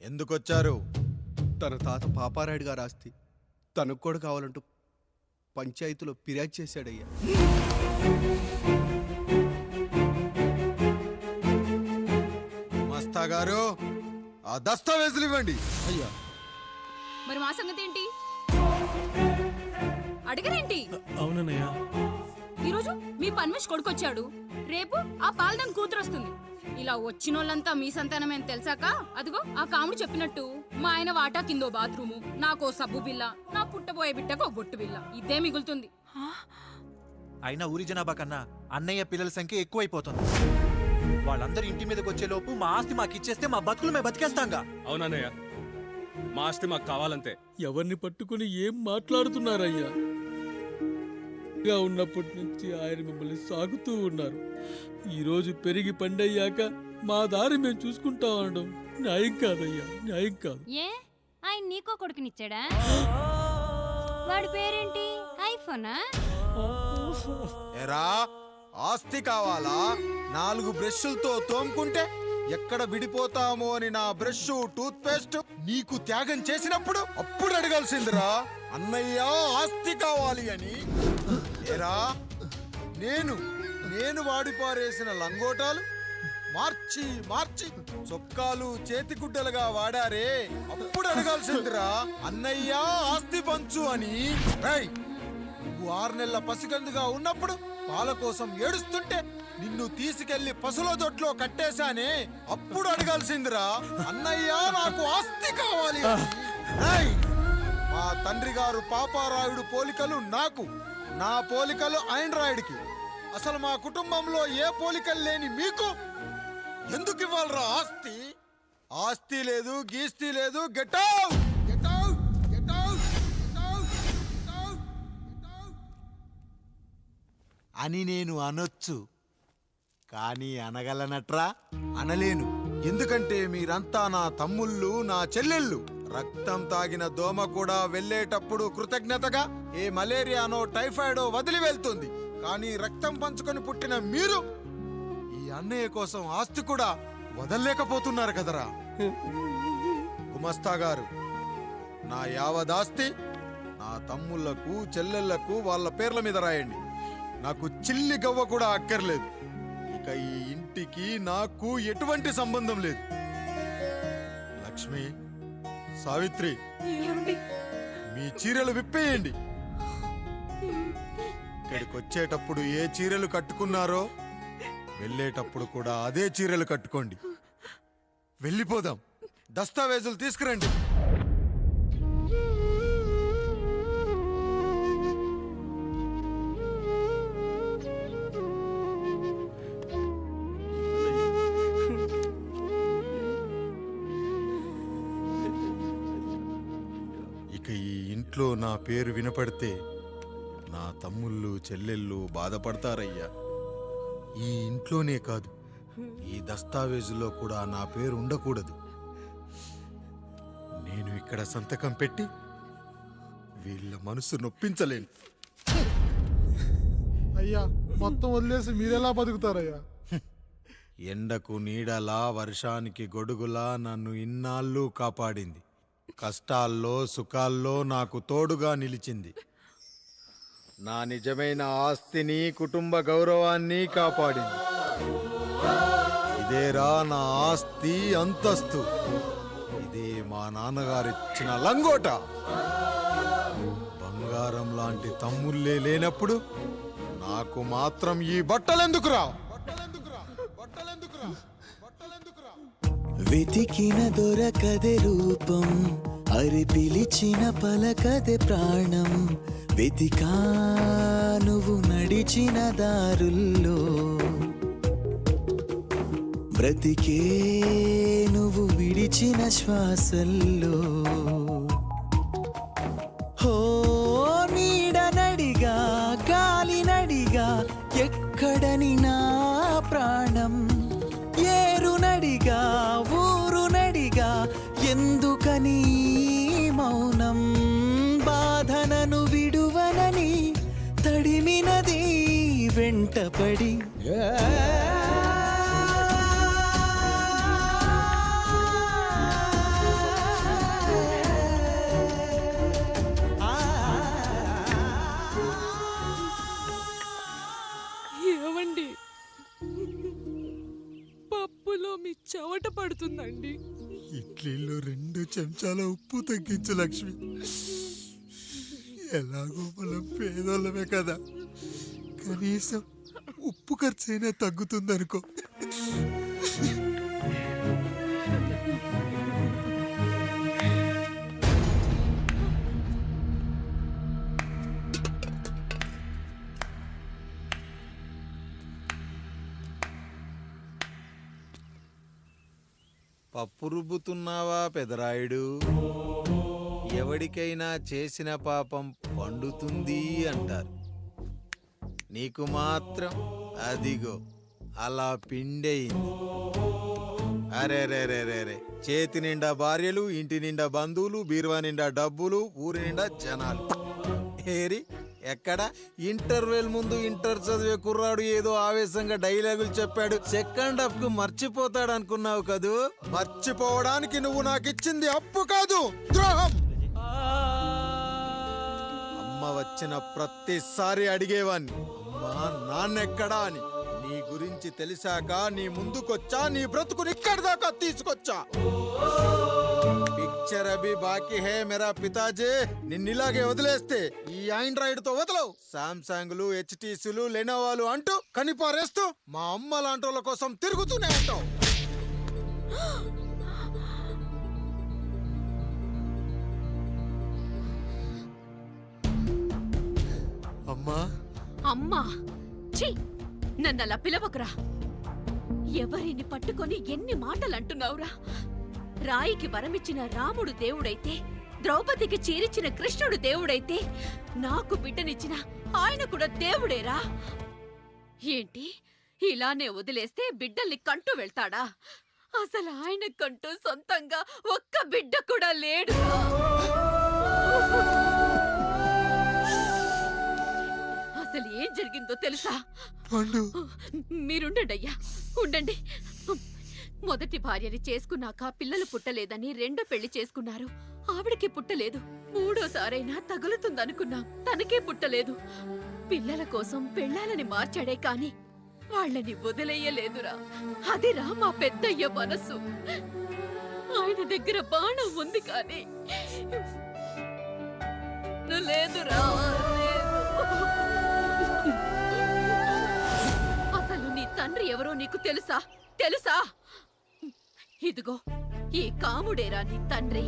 ఎందుకొచ్చారు? తన తాత పాపారాయుడు గారు ఆస్తి తనకు కూడా కావాలంటూ పంచాయతీలో ఫిర్యాదు చేశాడయ్యా. మస్తా గారు, ఆ దస్తావేజులు ఇవ్వండి. అయ్యా, మరి మా సంగతి ఏంటి? అడగరేంటి? అవునన్నయ్యా, ఈరోజు మీ పన్మేష్ కొడుకొచ్చాడు, రేపు ఆ పాల్దాన్ కూతురు వస్తుంది. ఇలా వచ్చినోళ్ళంతా మీ సంతానమే అని తెలిసాక అదిగో ఆ కాముడు చెప్పినట్టు మా ఆయన వాటా కిందో బాత్రూము, నాకో సబ్బు బిల్ల, నా పుట్టబోయే బిడ్డకో బొట్టు బిల్ల, ఇదే మిగులుతుంది. అయినా ఊరి జనాభా కన్నా అన్నయ్య పిల్లల సంఖ్య ఎక్కువైపోతుంది. వాళ్ళందరూ ఇంటి మీదకి వచ్చే లోపు మా ఆస్తి మాకు ఇచ్చేస్తే మా బతుకులు మేము బతికేస్తాంగా. అవునన్నయ్య, మా ఆస్తి మాకు కావాలంతే. ఎవరిని పట్టుకుని ఏం మాట్లాడుతున్నారయ్యా? గా ఉన్నప్పటి నుంచి ఆయన మిమ్మల్ని సాగుతూ ఉన్నారు. ఈరోజు పెరిగి పండయ్యాక మా దారి మేము చూసుకుంటాం అనడం న్యాయం కాదయ్యా, న్యాయం కాదు. ఏ ఆయన నీకో కొడుకునిచ్చాడా? వాడి పేరేంటి? ఐఫోనా? ఎరా, ఆస్తి కావాలా? 4 బ్రష్లతో తోముకుంటే ఎక్కడ విడిపోతామో అని నా బ్రష్ టూత్ పేస్ట్ నీకు త్యాగం చేసినప్పుడు అప్పుడు అడగాల్సిందిరా, అన్నయ్య ఆస్తి కావాలి అని. ఎరా, నేను వాడిపారేసిన లంగోటాలు మార్చి మార్చి చొక్కాలు చేతిగుడ్డలుగా వాడారే, అప్పుడు అడగాల్సిందిరా, అన్నయ్య ఆస్తి పంచు అని. నువ్వు 6 నెలల పసికందుగా ఉన్నప్పుడు పాల కోసం ఏడుస్తుంటే నిన్ను తీసుకెళ్లి పశువుల దొడ్లో కట్టేశానే, అప్పుడు అడగాల్సిందిరా, అన్నయ్య నాకు ఆస్తి కావాలి. మా తండ్రి గారు పాపారాయుడు పోలికలు నాకు, నా పోలికలు రాయుడికి. అసలు మా కుటుంబంలో ఏ పోలికలు లేని మీకు ఎందుకు ఇవ్వాలరా ఆస్తి? ఆస్తి లేదు, గీస్తి లేదు. Get out, get out, get out, get out, get out అని నేను అనొచ్చు, కానీ అనగలనట్రా? అనలేను. ఎందుకంటే మీరంతా నా తమ్ముళ్ళు, నా చెల్లెళ్ళు. రక్తం తాగిన దోమ కూడా వెళ్ళేటప్పుడు కృతజ్ఞతగా ఏ మలేరియానో టైఫాయిడో వదిలి వెళ్తుంది. కానీ రక్తం పంచుకొని పుట్టిన మీరు ఈ అన్నయ్య కోసం ఆస్తి కూడా వదల్లేకపోతున్నారు కదరా. గుమస్తా గారు, నా యావదాస్తి నా తమ్ముళ్లకు, చెల్లెళ్లకు వాళ్ళ పేర్ల మీద రాయండి. నాకు చిల్లి గవ్వ కూడా అక్కర్లేదు. ఇక ఈ ఇంటికి నాకు ఎటువంటి సంబంధం లేదు. లక్ష్మి, సావిత్రి, మీ చీరలు విప్పేయండి. ఇక్కడికి వచ్చేటప్పుడు ఏ చీరలు కట్టుకున్నారో వెళ్ళేటప్పుడు కూడా అదే చీరలు కట్టుకోండి. వెళ్ళిపోదాం. దస్తావేజులు తీసుకురండి. ఇక ఈ ఇంట్లో నా పేరు వినపడితే నా తమ్ముళ్ళు, చెల్లెళ్ళు బాధపడతారయ్యా. ఈ ఇంట్లోనే కాదు, ఈ దస్తావేజులో కూడా నా పేరు ఉండకూడదు. నేను ఇక్కడ సంతకం పెట్టి వీళ్ళ మనసు నొప్పించలేను. అయ్యా, మొత్తం వదిలేసి మీరెలా బతుకుతారయ్యా? ఎండకు నీడలా, వర్షానికి గొడుగులా నన్ను ఇన్నాళ్ళు కాపాడింది. కష్టాల్లో, సుఖాల్లో నాకు తోడుగా నిలిచింది. నా నిజమైన ఆస్తిని, కుటుంబ గౌరవాన్ని కాపాడింది. ఇదేరా నా ఆస్తి, అంతస్తు. ఇదే మా నాన్నగారిచ్చిన లంగోట. బంగారం లాంటి తమ్ముళ్ళే లేనప్పుడు నాకు మాత్రం ఈ బట్టలెందుకురా? వెతికిన దొరకదే రూపం, అరి పిలిచిన పలకదే ప్రాణం. వెతికా నువ్వు నడిచిన దారుల్లో, బ్రతికే నువ్వు విడిచిన శ్వాసల్లో. హో నీడనడిగా, గాలినడిగా, ఎక్కడని నా ప్రాణం. ఏరునడిగా, ఊరునడిగా, ఎందుకని మౌనం? బాధనను విడువనని తడిమినది వెంటపడి. చెమట పడుతుందండి. ఇడ్లీలో 2 చెంచాల ఉప్పు తగ్గించు లక్ష్మి. ఎలాగో మనం పేదోళ్ళమే కదా, కనీసం ఉప్పు ఖర్చైనా తగ్గుతుందనుకో. పప్పు రుబ్బుతున్నావా పెదరాయుడు? ఎవడికైనా చేసిన పాపం పండుతుంది అంటారు, నీకు మాత్రం అదిగో అలా పిండయింది. అరే రే రే రే రే, చేతి నిండా భార్యలు, ఇంటి నిండా బంధువులు, బీరువా నిండా డబ్బులు, ఊరి నిండా జనాలు. ఏరి ఎక్కడ ఇంటర్వెల్ ముందు ఇంటర్ చదివే కుర్రాడు ఏదో ఆవేశంగా డైలాగులు చెప్పాడు, సెకండ్ హాఫ్ కు మర్చిపోతాడు అనుకున్నావు కదూ? మర్చిపోవడానికి నువ్వు నాకు ఇచ్చింది అప్పు కాదు, ద్రోహం. అమ్మ వచ్చిన ప్రతిసారి అడిగేవాన్ని, అమ్మా నాన్నెక్కడా అని. నీ గురించి తెలిసాక నీ ముందుకొచ్చా, నీ బ్రతుకుని ఇక్కడి దాకా తీసుకొచ్చా. పిక్చర్ అభి బాకీ హే మేరా పితాజీ. నిన్నిలాగే వదిలేస్తే ఈ ఆండ్రాయిడ్ తో వదలవు. సామ్సంగ్లు, హెచ్టీసీలు, లెనోవాలు అంటూ కనిపారేస్తూ మా అమ్మ లాంటి వాళ్ళ కోసం తిరుగుతూనే ఉంటావు. అమ్మా అమ్మా, ఛీ, నన్నలా పిలవకురా. ఎవరిని పట్టుకొని ఎన్ని మాటలు అంటున్నావురా? రాయికి వరమిచ్చిన రాముడు దేవుడైతే, ద్రౌపదికి చీరిచ్చిన కృష్ణుడు దేవుడైతే, నాకు బిడ్డనిచ్చిన ఆయన కూడా దేవుడేరా. ఏంటి ఇలానే వదిలేస్తే బిడ్డల్ని కంటూ వెళ్తాడా? అసలు ఆయన కంటూ సొంతంగా ఒక్క బిడ్డ కూడా లేడు. అసలు ఏం జరిగిందో తెలుసా? మీరుండండి అయ్యా, ఉండండి. మొదటి భార్యని చేసుకున్నాక పిల్లలు పుట్టలేదని రెండో పెళ్లి చేసుకున్నారు. ఆవిడకి పుట్టలేదు. మూడోసారైనా తగులుతుందనుకున్నాం, తనకే పుట్టలేదు. పిల్లల కోసం పెళ్ళాలని మార్చాడే కాని వాళ్ళని వదిలేయలేదురా. అదిరా మా పెద్దయ్య మనసు. ఆయన దగ్గర బాణం ఉంది కానీ లేదురా. అసలు నీ తండ్రి ఎవరో నీకు తెలుసా? తెలుసా? ఇదిగో ఈ కాముడేరా నీ తండ్రి.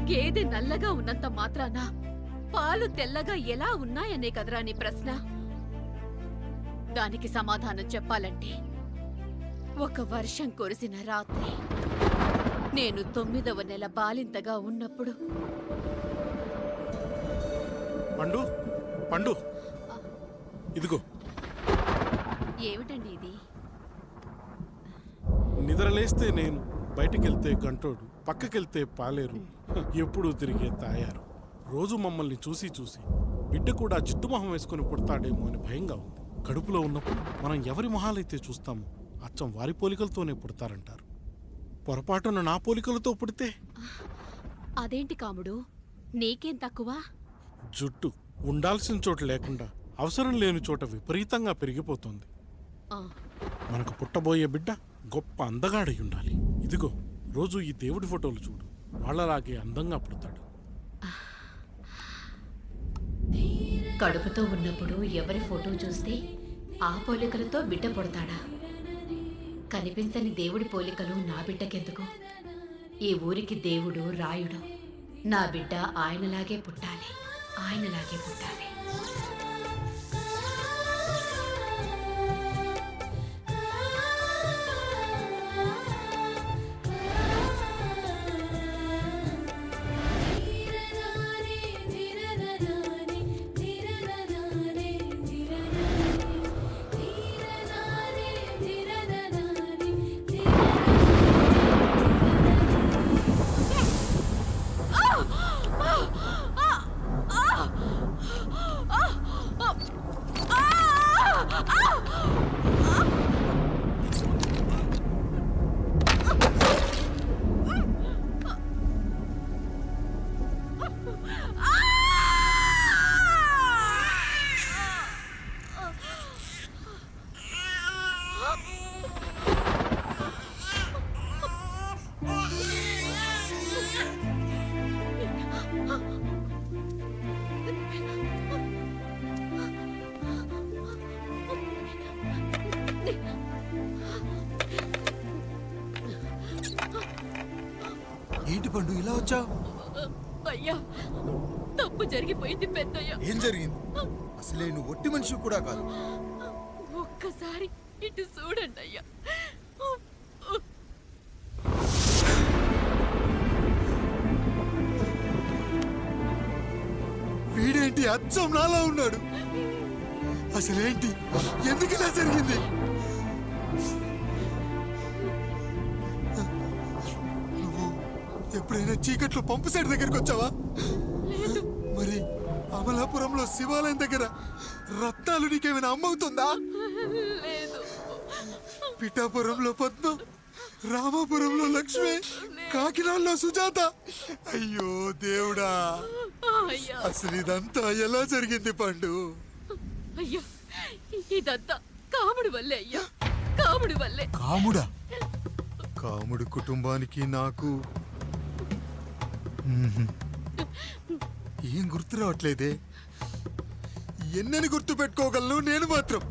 గేదె నల్లగా ఉన్నంత మాత్రాన పాలు తెల్లగా ఎలా ఉన్నాయనే కదరా నీ ప్రశ్న. దానికి సమాధానం చెప్పాలంటే, ఒక వర్షం కురిసిన రాత్రి నేను 9వ నెల బాలింతగా ఉన్నప్పుడు. పండు పండు, ఇదిగో. ఏమిటండి ఇది? నిద్రలేస్తే నేను, బయటికెళ్తే గంటోడు, పక్కకెళ్తే పాలేరు, ఎప్పుడూ తిరిగే తాయారు. రోజు మమ్మల్ని చూసి చూసి బిడ్డ కూడా జిడ్డు మొహం వేసుకుని పుడతాడేమో అని భయంగా ఉంది. కడుపులో ఉన్నప్పుడు మనం ఎవరి మొహాలైతే చూస్తామో అచ్చం వారి పోలికలతోనే పుడతారంటారు. పొరపాటున నా పోలికలతో పుడితే? అదేంటి కాముడు, నీకేం తక్కువ? జుట్టు ఉండాల్సిన చోట లేకుండా అవసరం లేని చోట విపరీతంగా పెరిగిపోతుంది. మనకు పుట్టబోయే బిడ్డ గొప్ప అందగాడై ఉండాలి. ఇదిగో రోజు ఈ దేవుడి ఫోటోలు చూడు, వాళ్ళలాగే అందంగా పుడతాడు. కడుపుతో ఉన్నప్పుడు ఎవరి ఫోటో చూస్తే ఆ పోలికలతో బిడ్డ పుడతాడా? కనిపించని దేవుడి పోలికలు నా బిడ్డకెందుకు? ఈ ఊరికి దేవుడు రాయుడు. నా బిడ్డ ఆయనలాగే పుట్టాలి, ఆయనలాగే పుట్టాలి. పండు ఇలా వచ్చావు? అయ్యా తప్పు జరిగిపోయింది పెద్దయ్య. ఏం జరిగింది? అసలే నువ్వు ఒట్టి మనిషి కూడా కాదు. ఒక్కసారి ఇటు చూడండి అయ్యా. వీడేంటి అచ్చం నాలా ఉన్నాడు? అసలేంటి? ఎందుకు ఇలా జరిగింది? నువ్వు ఎప్పుడైనా చీకట్లో పంపు సైడ్ దగ్గరికి వచ్చావా? మరి అమలాపురంలో శివాలయం దగ్గర రత్నాలు నీకేమైనా అమ్మవుతుందా? పిఠాపురంలో పద్మ, రామాపురంలో లక్ష్మి, కాకినాడలో సుజాత. అయ్యో దేవుడా, అసలు ఇదంతా ఎలా జరిగింది పండు? అయ్యా ఇదంతా కాముడి వల్లే అయ్యా, కాముడి వల్లే. కాముడా? కాముడు కుటుంబానికి నాకు ఏం గుర్తు రావట్లేదే. ఎన్నని గుర్తు పెట్టుకోగలను నేను మాత్రం.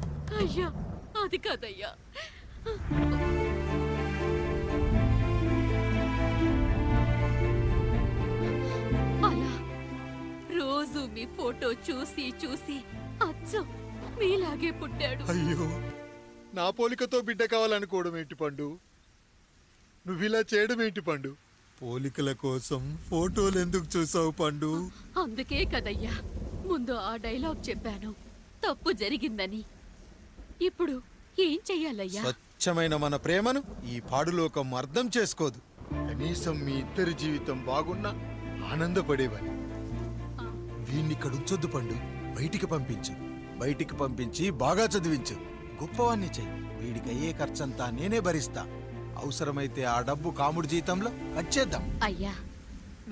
అయ్యా అది కాదయ్యా. అలా రోజు మీ ఫోటో చూసి చూసి అచ్చం మీలాగే పుట్టాడు. అయ్యో, నా పోలికతో బిడ్డ కావాలనుకోవడం ఏంటి పండు? నువ్విలా చేయడం ఏంటి పండు? పోలికల కోసం ఫోటోలు ఎందుకు చూసావు పండు? అందుకే కదయ్యా ముందు ఆ డైలాగ్ చెప్పాను, తప్పు జరిగిందని. ఇప్పుడు ఏం చెయ్యాలయ్యా? స్వచ్ఛమైన మన ప్రేమను ఈ పాడులోకం అర్థం చేసుకోదు. కనీసం మీ ఇద్దరి జీవితం బాగున్నా ఆనందపడేవాని. వీణ్ణి ఇక్కడ ఉంచొద్దు పండు, బయటికి పంపించు. బయటికి పంపించి బాగా చదివించు, గొప్పవాణ్ణి చెయ్యి. వీడికి అయ్యే ఖర్చంతా నేనే భరిస్తా. అవసరమైతే ఆ డబ్బు కాముడి జీతంలో వచ్చేద్దాం. అయ్యా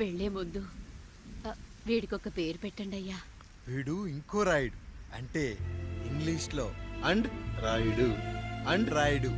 వెళ్లే ముందు వీడికొక పేరు పెట్టండి అయ్యా. వీడు ఇంకో రాయుడు, అంటే ఇంగ్లీష్ లో అండ్ రాయుడు అండ్ రాయుడు